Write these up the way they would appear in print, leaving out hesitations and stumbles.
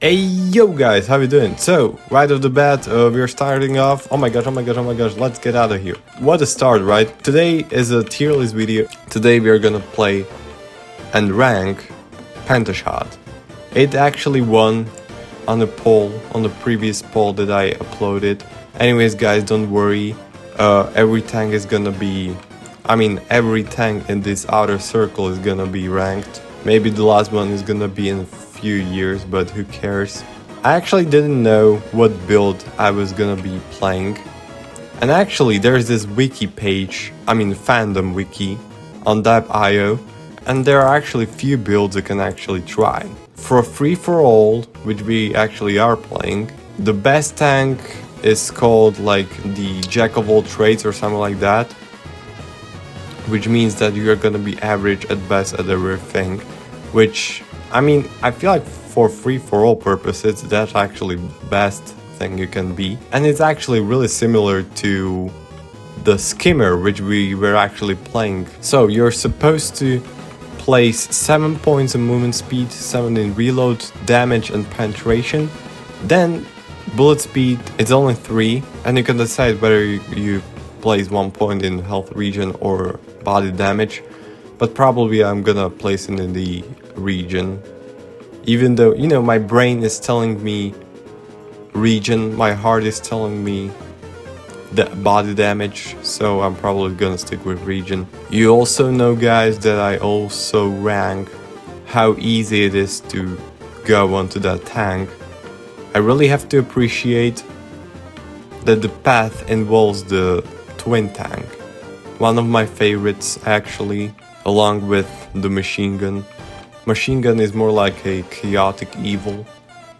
Hey yo guys, how you doing? So, right off the bat, we're starting off. Oh my gosh, let's get out of here. What a start, right? Today is a tier list video. Today we are gonna play and rank Penta. It actually won on a poll, on the previous poll that I uploaded. Anyways guys, don't worry. Every tank is gonna be... every tank in this outer circle is gonna be ranked. Maybe the last one is gonna be in few years, but who cares. I actually didn't know what build I was gonna be playing, and actually there's this wiki page, fandom wiki on Dab.io, and there are actually few builds you can actually try. For a free-for-all, which we actually are playing, the best tank is called like the jack of all trades or something like that, which means that you're gonna be average at best at everything, which I feel like for free-for-all purposes, that's actually the best thing you can be. And it's actually really similar to the skimmer, which we were actually playing. So you're supposed to place 7 points in movement speed, 7 in reload, damage and penetration. Then bullet speed, it's only 3, and you can decide whether you place 1 point in health region or body damage. But probably I'm gonna place it in the region, even though, you know, my brain is telling me region, my heart is telling me the body damage, so I'm probably gonna stick with region. You also know guys that I also rank how easy it is to go onto that tank. I really have to appreciate that the path involves the twin tank, one of my favorites actually, along with the machine gun. Machine gun is more like a chaotic evil,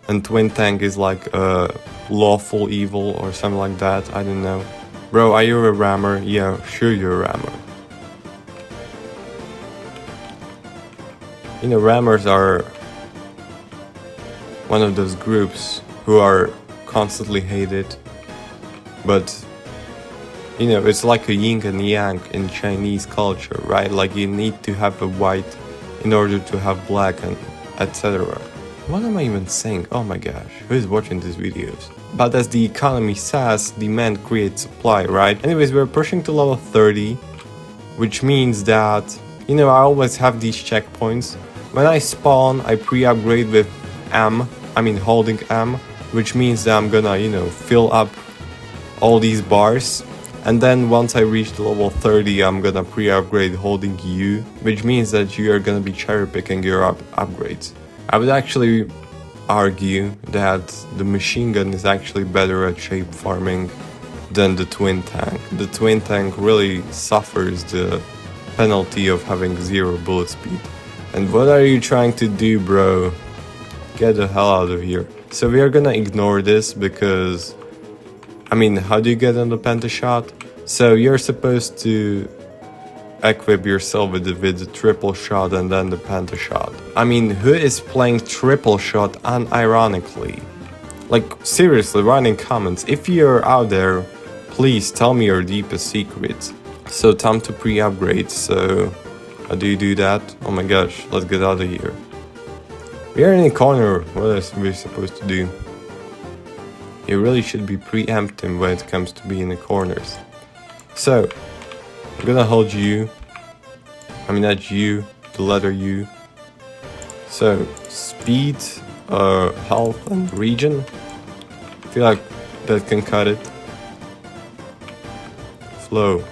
and twin tank is like a lawful evil or something like that, I don't know. Bro, are you a rammer? Yeah, sure you're a rammer. You know, rammers are one of those groups who are constantly hated, but you know, it's like a yin and yang in Chinese culture, right? Like you need to have a white in order to have black and etc. What am I even saying? Oh my gosh, who is watching these videos? But as the economy says, demand creates supply, right? Anyways, we're pushing to level 30, which means that, you know, I always have these checkpoints. When I spawn, I pre-upgrade with holding M, which means that I'm gonna, you know, fill up all these bars. And then once I reach the level 30, I'm gonna pre-upgrade holding U, which means that you are gonna be cherry-picking your upgrades. I would actually argue that the machine gun is actually better at shape farming than the twin tank. The twin tank really suffers the penalty of having 0 bullet speed. And what are you trying to do, bro? Get the hell out of here. So we are gonna ignore this because... how do you get on the Penta shot? So you're supposed to equip yourself with the triple shot and then the Penta shot. Who is playing triple shot unironically? Like, seriously, write in comments. If you're out there, please tell me your deepest secrets. So time to pre-upgrade, so how do you do that? Oh my gosh, let's get out of here. We are in a corner, what are we supposed to do? You really should be preempting when it comes to being in the corners. So, I'm gonna hold U. Not U, the letter U. So, speed, health, and region. I feel like that can cut it. Flow.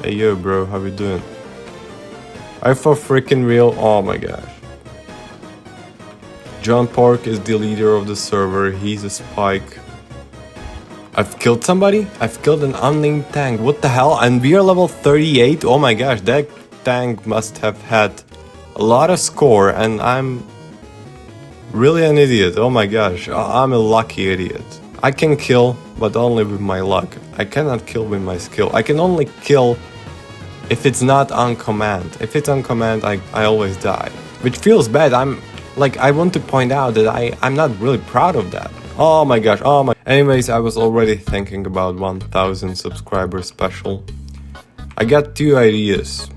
Hey yo bro, how we doing? I for freaking real, oh my gosh. John Park is the leader of the server, he's a spike. I've killed somebody? I've killed an unnamed tank, what the hell? And we are level 38? Oh my gosh, that tank must have had a lot of score and I'm really an idiot, oh my gosh, I'm a lucky idiot. I can kill, but only with my luck. I cannot kill with my skill. I can only kill if it's not on command. If it's on command, I always die. Which feels bad, I want to point out that I'm not really proud of that. Oh my gosh, oh my... Anyways, I was already thinking about 1000 subscriber special. I got 2 ideas.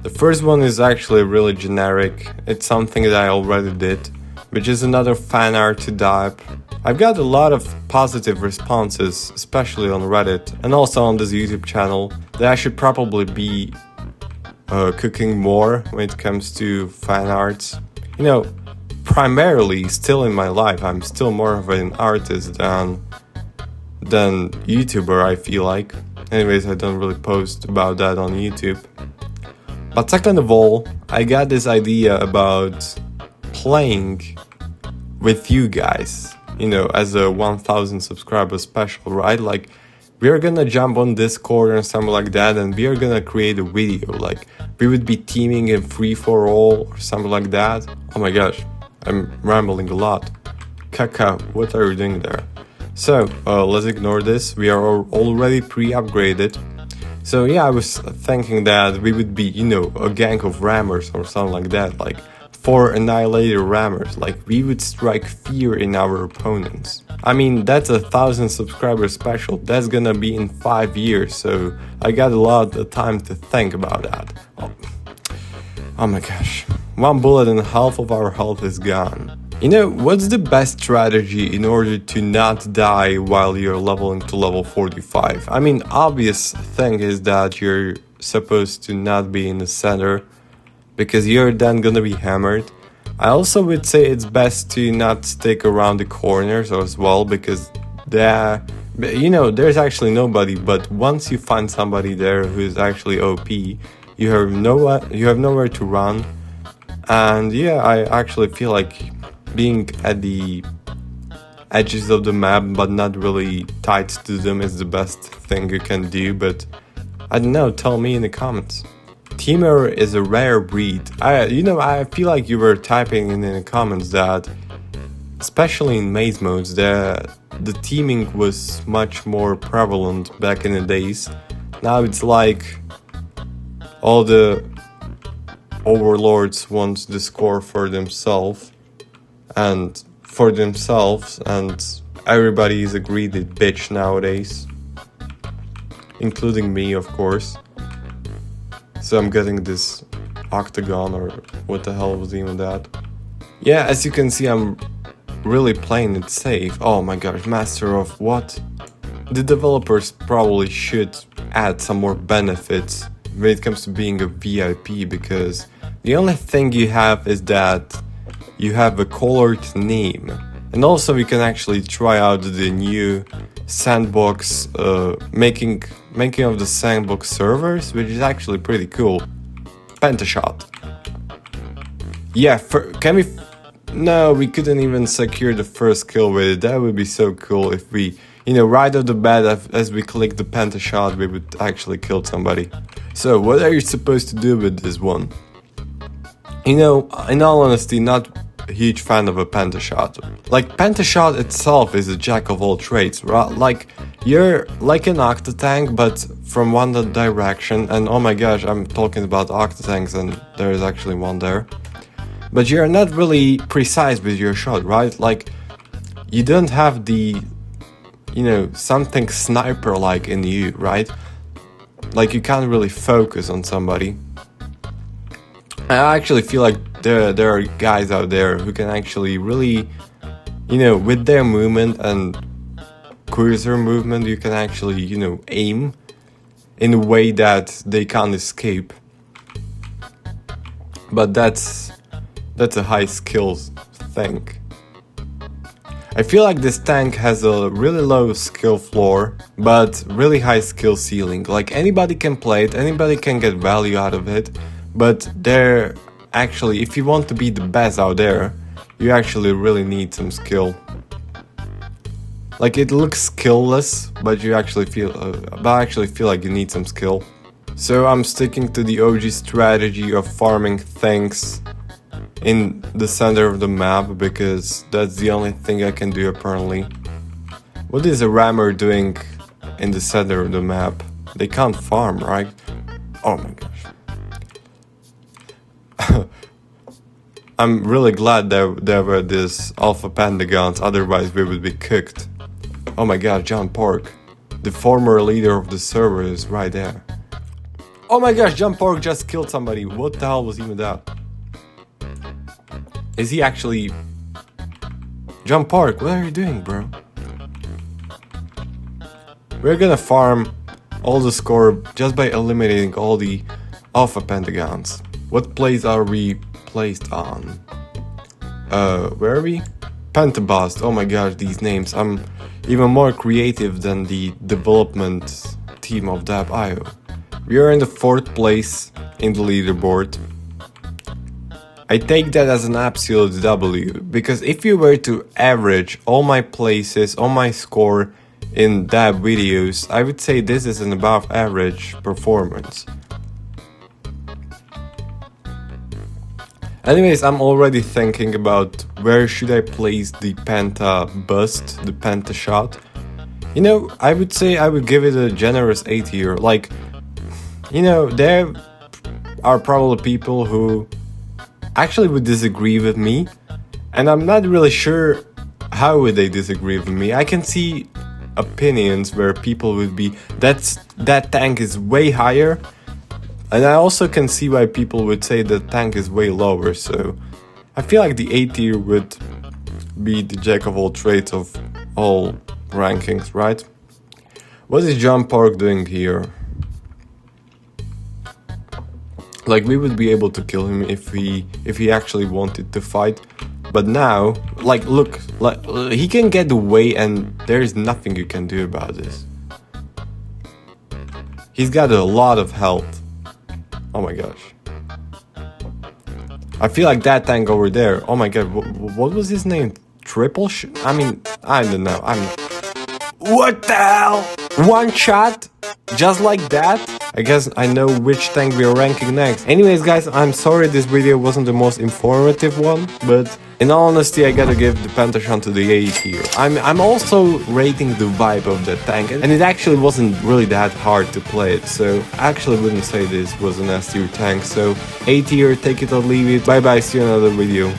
The first one is actually really generic. It's something that I already did. which is another fan art to dab. I've got a lot of positive responses, especially on Reddit and also on this YouTube channel, that I should probably be cooking more when it comes to fan arts. You know, primarily still in my life, I'm still more of an artist than YouTuber, I feel like. Anyways, I don't really post about that on YouTube. But second of all, I got this idea about playing with you guys, you know, as a 1000 subscriber special, right? Like, we're gonna jump on Discord or something like that, and we are gonna create a video. Like, we would be teaming in free for all or something like that. Oh my gosh, I'm rambling a lot. Kaka, what are you doing there? So, let's ignore this. We are already pre-upgraded. So yeah, I was thinking that we would be, you know, a gang of rammers or something like that. Like, 4 annihilator rammers. Like, we would strike fear in our opponents. I mean, that's a 1000 subscriber special. That's gonna be in 5 years. So I got a lot of time to think about that. Oh my gosh. 1 bullet and half of our health is gone. You know, what's the best strategy in order to not die while you're leveling to level 45? I mean, obvious thing is that you're supposed to not be in the center, because you're then gonna be hammered. I also would say it's best to not stick around the corners as well, because you know, there's actually nobody, but once you find somebody there who is actually OP, you have nowhere to run. And yeah, I actually feel like being at the edges of the map but not really tied to them is the best thing you can do. But I don't know, tell me in the comments. Teamer is a rare breed. I feel like you were typing in the comments that, especially in maze modes, the teaming was much more prevalent back in the days. Now it's like all the overlords want the score for themselves, and everybody is a greedy bitch nowadays, including me, of course. So I'm getting this octagon, or what the hell was even that? Yeah, as you can see, I'm really playing it safe. Oh my gosh, master of what? The developers probably should add some more benefits when it comes to being a VIP, because the only thing you have is that you have a colored name. And also you can actually try out the new sandbox, making of the sandbox servers, which is actually pretty cool. Penta shot. Yeah, no, we couldn't even secure the first kill with it. That would be so cool if we, you know, right off the bat, as we click the Penta shot, we would actually kill somebody. So what are you supposed to do with this one? You know, in all honesty, not a huge fan of a Penta shot. Like, Penta shot itself is a jack of all trades, right? Like, you're like an octatank, but from one direction. And oh my gosh, I'm talking about octatanks, and there is actually one there. But you're not really precise with your shot, right? Like, you don't have the, you know, something sniper-like in you, right? Like, you can't really focus on somebody. I actually feel like there are guys out there who can actually really, you know, with their movement and cursor movement, you can actually, you know, aim in a way that they can't escape. But that's a high skills thing. I feel like this tank has a really low skill floor, but really high skill ceiling. Like, anybody can play it, anybody can get value out of it. But there, actually, if you want to be the best out there, you actually really need some skill. Like, it looks skillless, but I actually feel like you need some skill. So I'm sticking to the OG strategy of farming things in the center of the map, because that's the only thing I can do apparently. What is a rammer doing in the center of the map? They can't farm, right? Oh my gosh. I'm really glad there were these alpha panda guns, otherwise we would be cooked. Oh my god, John Pork, the former leader of the server, is right there. Oh my gosh, John Pork just killed somebody. What the hell was even that? Is he actually John Park, what are you doing, bro? We're gonna farm all the score just by eliminating all the alpha pentagons. What place are we placed on? Where are we? Penta. Oh my gosh, these names. I'm even more creative than the development team of Dab.io. We are in the 4th place in the leaderboard. I take that as an absolute W, because if you were to average all my places, all my score in Dab videos, I would say this is an above average performance. Anyways, I'm already thinking about where should I place the Penta bust, the Penta shot. You know, I would say I would give it a generous A tier. Like, you know, there are probably people who actually would disagree with me, and I'm not really sure how would they disagree with me. I can see opinions where people would be, that tank is way higher, and I also can see why people would say the tank is way lower. So I feel like the A tier would be the jack of all trades of all rankings, right? What is John Park doing here? Like, we would be able to kill him if he actually wanted to fight, but now, like, look, like, he can get away and there is nothing you can do about this. He's got a lot of health. Oh my gosh. I feel like that tank over there. Oh my god, what was his name? I mean, I don't know. What the hell? One shot? Just like that? I guess I know which tank we are ranking next. Anyways, guys, I'm sorry this video wasn't the most informative one, but in all honesty, I gotta give the Penta shot to the A tier. I'm also rating the vibe of the tank, and it actually wasn't really that hard to play it, so I actually wouldn't say this was an S tier tank. So A tier, take it or leave it. Bye bye, see you in another video.